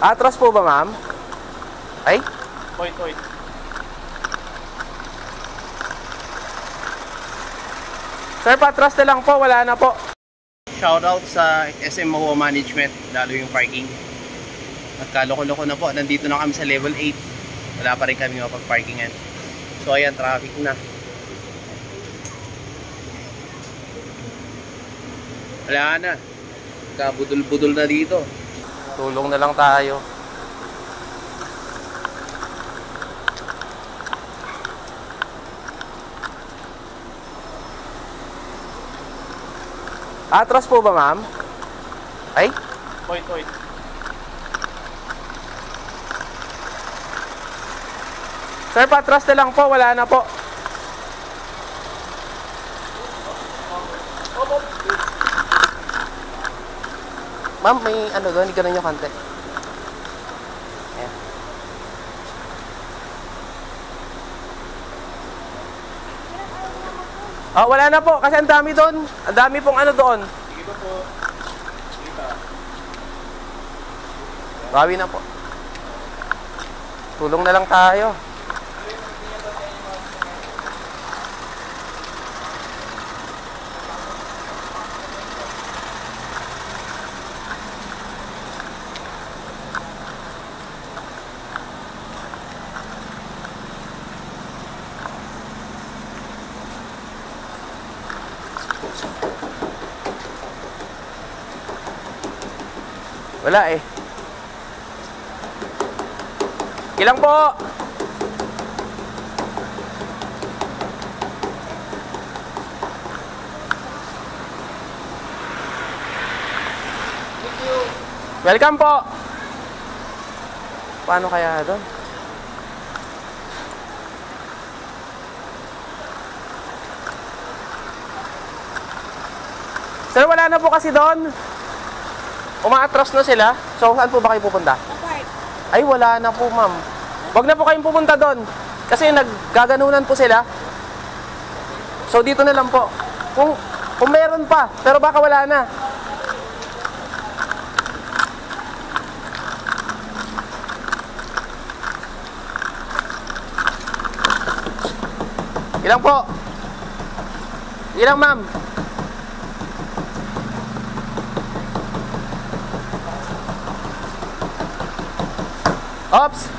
Atras po ba, ma'am? Ay? Point. Sir, patras na lang po. Wala na po. Shoutout sa SM Mahua Management, lalo yung parking. Nagkaloko-loko na po. Nandito na kami sa level 8. Wala pa rin kami mapag-parkingan. So ayan, traffic na. Wala na. Kabudol-budol na dito. Tulong na lang tayo. Atras po ba, ma'am? Ay? Point. Sir, patras na lang po. Wala na po. Ma'am, may ano doon? Hindi ganun yung kante. Ayan. Ah, wala na po. Kasi ang dami doon. Ang dami pong ano doon. Sige po. Sige pa. Bawi na po. Tulong na lang tayo. Wala eh. Ilang po? Welcome po. Paano kaya doon? Sir, wala na po kasi doon. Umaatras na sila. So, saan po ba kayo pupunta? Ay, wala na po, ma'am. Wag na po kayong pupunta doon. Kasi naggaganunan po sila. So, dito na lang po. Kung meron pa, pero baka wala na. Ilang po? Ilang, ma'am? Ops!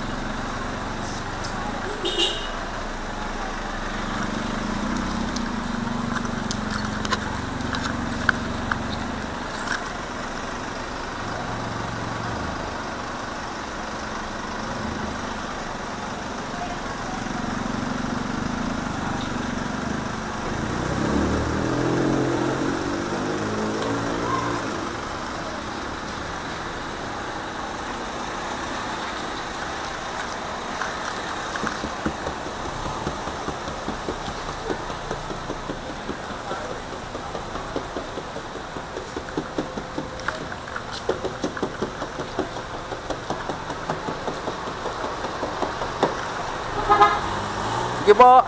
Sige po.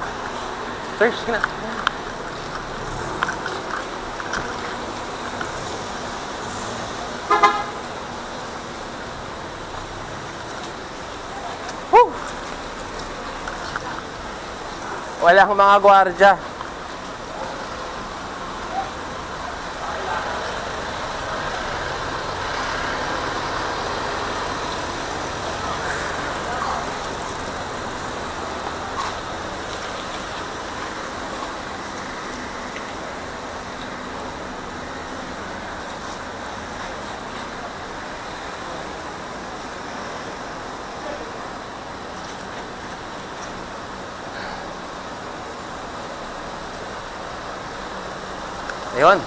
Sir, sige na. Woo! Walang mga gwardya. Ayun.